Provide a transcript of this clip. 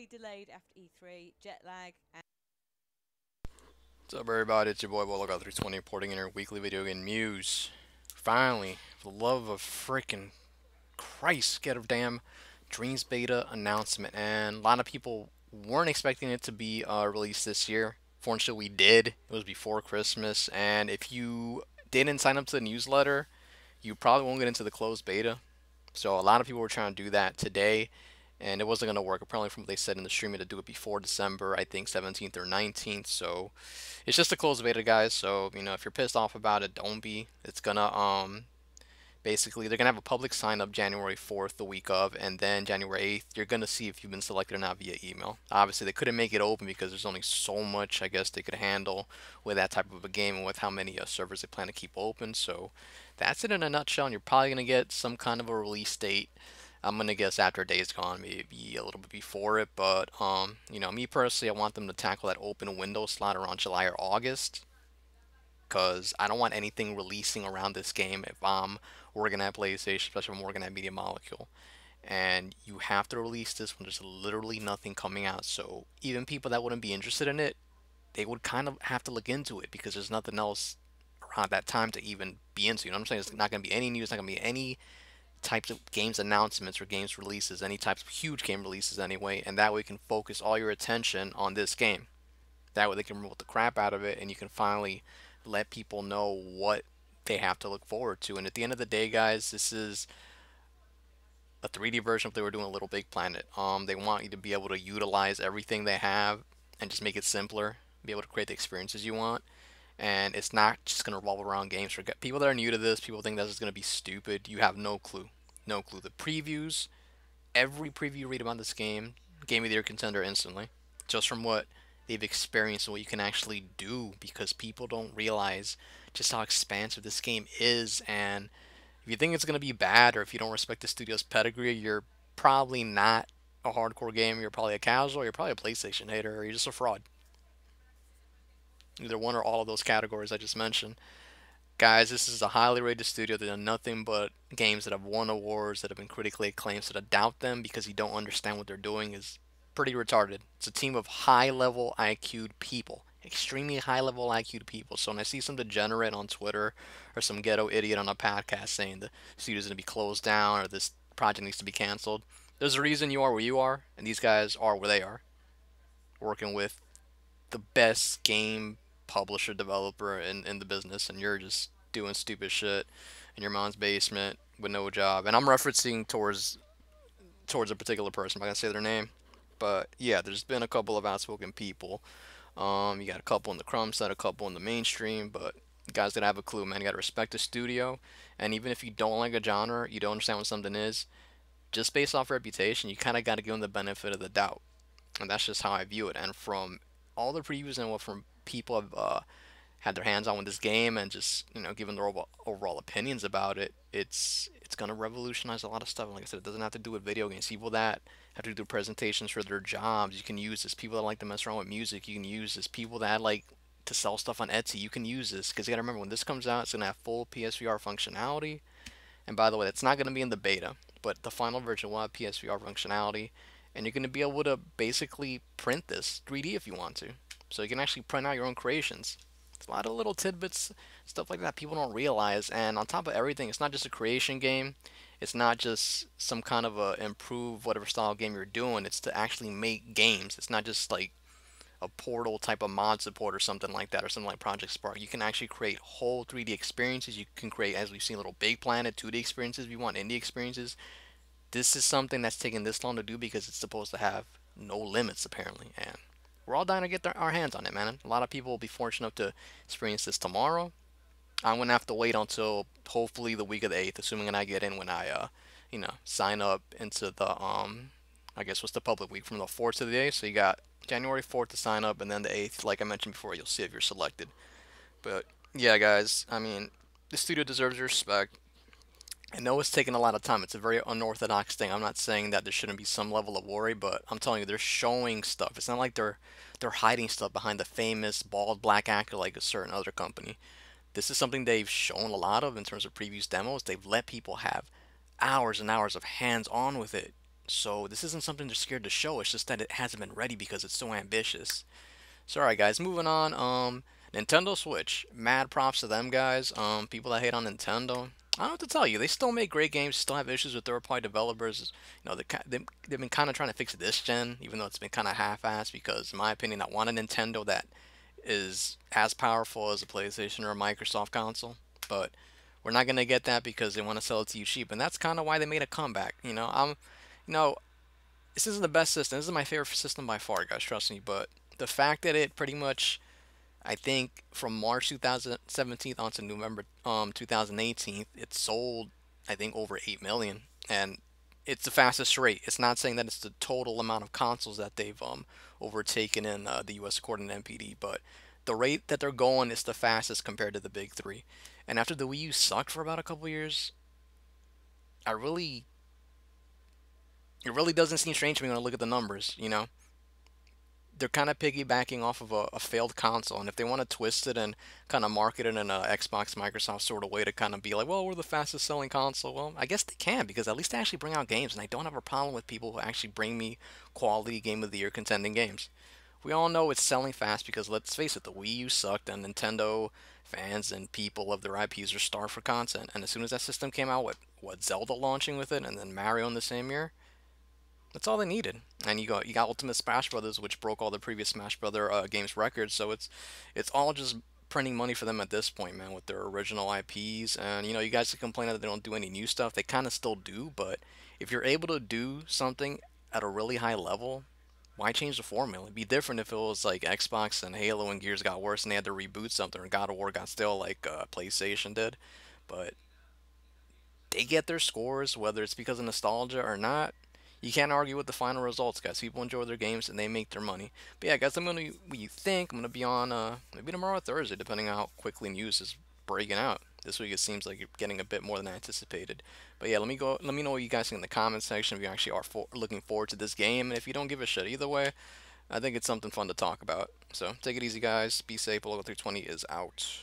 severely delayed after E3, jet lag, and What's up, everybody? It's your boy Logo320 reporting in your weekly video game news. Finally, for the love of freaking Christ, get a damn Dreams beta announcement, and a lot of people weren't expecting it to be released this year. Fortunately, we did. It was before Christmas, and if you didn't sign up to the newsletter, you probably won't get into the closed beta. So a lot of people were trying to do that today, and it wasn't going to work. Apparently, from what they said in the stream, to do it before December, I think 17th or 19th. So it's just a closed beta, guys. So if you're pissed off about it, don't be. It's gonna basically they're gonna have a public sign up January 4th, the week of, and then January 8th, you're gonna see if you've been selected or not via email. Obviously, they couldn't make it open because there's only so much I guess they could handle with that type of a game and with how many servers they plan to keep open. So that's it in a nutshell. And you're probably gonna get some kind of a release date. I'm gonna guess after Days Gone, maybe a little bit before it, but me personally, I want them to tackle that open window slot around July or August, because I don't want anything releasing around this game if I'm working at PlayStation, especially if I'm working at Media Molecule. And you have to release this when there's literally nothing coming out. So even people that wouldn't be interested in it, they would kind of have to look into it because there's nothing else around that time to even be into. You know what I'm saying? It's not going to be any news, not going to be any types of games announcements or games releases, any types of huge game releases anyway, and that way you can focus all your attention on this game. That way they can promote the crap out of it, and you can finally let people know what they have to look forward to. And at the end of the day, guys, this is a 3D version of what they were doing a Little Big Planet. They want you to be able to utilize everything they have and just make it simpler, be able to create the experiences you want. And it's not just going to revolve around games. For people that are new to this, people think this is going to be stupid. You have no clue. No clue. The previews, every preview you read about this game, gave me their contender instantly. Just from what they've experienced and what you can actually do, because people don't realize just how expansive this game is. And if you think it's going to be bad, or if you don't respect the studio's pedigree, you're probably not a hardcore gamer. You're probably a casual. You're probably a PlayStation hater, or you're just a fraud. Either one or all of those categories I just mentioned. Guys, this is a highly rated studio. They've done nothing but games that have won awards, that have been critically acclaimed. So to doubt them because you don't understand what they're doing is pretty retarded. It's a team of high level IQ'd people. Extremely high level IQ'd people. So when I see some degenerate on Twitter or some ghetto idiot on a podcast saying the studio's going to be closed down or this project needs to be canceled, there's a reason you are where you are, and these guys are where they are, working with the best game publisher developer in the business, and you're just doing stupid shit in your mom's basement with no job. And I'm referencing towards a particular person. I'm not gonna say their name, but yeah, there's been a couple of outspoken people. You got a couple in the crumb set, a couple in the mainstream, but you guys gotta have a clue, man. You gotta respect the studio, and even if you don't like a genre, you don't understand what something is, just based off reputation, you kind of got to give them the benefit of the doubt. And that's just how I view it. And from all the previews and what from people have had their hands on with this game, and just given their overall opinions about it, it's gonna revolutionize a lot of stuff. And like I said, it doesn't have to do with video games. People that have to do presentations for their jobs, you can use this. People that like to mess around with music, you can use this. People that like to sell stuff on Etsy, you can use this. Because you gotta remember, when this comes out, it's gonna have full PSVR functionality. And by the way, it's not gonna be in the beta, but the final version will have PSVR functionality, and you're gonna be able to basically print this 3D if you want to. So you can actually print out your own creations. It's a lot of little tidbits, stuff like that people don't realize. And on top of everything, it's not just a creation game. It's not just some kind of a improve whatever style game you're doing. It's to actually make games. It's not just like a Portal type of mod support or something like that, or something like Project Spark. You can actually create whole 3D experiences. You can create, as we've seen, Little Big Planet 2D experiences if you want, indie experiences. This is something that's taken this long to do because it's supposed to have no limits, apparently. And we're all dying to get our hands on it, man. A lot of people will be fortunate enough to experience this tomorrow. I'm gonna have to wait until hopefully the week of the 8th, assuming that I get in when I sign up into the I guess what's the public week from the 4th to the 8th. So you got January 4th to sign up, and then the 8th, like I mentioned before, you'll see if you're selected. But yeah, guys, I mean, the studio deserves your respect. I know it's taking a lot of time. It's a very unorthodox thing. I'm not saying that there shouldn't be some level of worry, but I'm telling you, they're showing stuff. It's not like they're hiding stuff behind the famous bald black actor like a certain other company. This is something they've shown a lot of in terms of previous demos. They've let people have hours and hours of hands-on with it. So this isn't something they're scared to show. It's just that it hasn't been ready because it's so ambitious. So alright guys, moving on. Nintendo Switch. Mad props to them guys. People that hate on Nintendo. I don't know what to tell you. They still make great games. Still have issues with third-party developers. They've been kind of trying to fix this gen, even though it's been kind of half-assed. Because in my opinion, I want a Nintendo that is as powerful as a PlayStation or a Microsoft console. But we're not gonna get that because they want to sell it to you cheap, and that's kind of why they made a comeback. You know, this isn't the best system. This is my favorite system by far, guys. Trust me. But the fact that it pretty much, I think, from March 2017 on to November 2018, it sold, I think, over 8 million, and it's the fastest rate. It's not saying that it's the total amount of consoles that they've overtaken in the U.S. according to NPD, but the rate that they're going is the fastest compared to the big three. And after the Wii U sucked for about a couple years, I really, it really doesn't seem strange to me when I look at the numbers. They're kind of piggybacking off of a failed console, and if they want to twist it and kind of market it in a Xbox Microsoft sort of way to kind of be like, well, we're the fastest selling console, well, I guess they can because at least they actually bring out games, and I don't have a problem with people who actually bring me quality Game of the Year contending games. We all know it's selling fast because let's face it, the Wii U sucked, and Nintendo fans and people of their IPs are starved for content. And as soon as that system came out, what Zelda launching with it, and then Mario in the same year, that's all they needed. And you got Ultimate Smash Brothers, which broke all the previous Smash Brother games records. So it's all just printing money for them at this point, man, with their original IPs. And you guys can complain that they don't do any new stuff. They kind of still do, but if you're able to do something at a really high level, why change the formula? It'd be different if it was like Xbox and Halo and Gears got worse and they had to reboot something, or God of War got stale like PlayStation did. But they get their scores, whether it's because of nostalgia or not. You can't argue with the final results, guys. People enjoy their games and they make their money. But yeah, guys, I'm gonna what you think. I'm gonna be on maybe tomorrow or Thursday, depending on how quickly news is breaking out. This week it seems like you're getting a bit more than I anticipated. But yeah, let me go. Let me know what you guys think in the comment section if you actually are looking forward to this game, and if you don't give a shit either way, I think it's something fun to talk about. So take it easy, guys. Be safe. Logo 320 is out.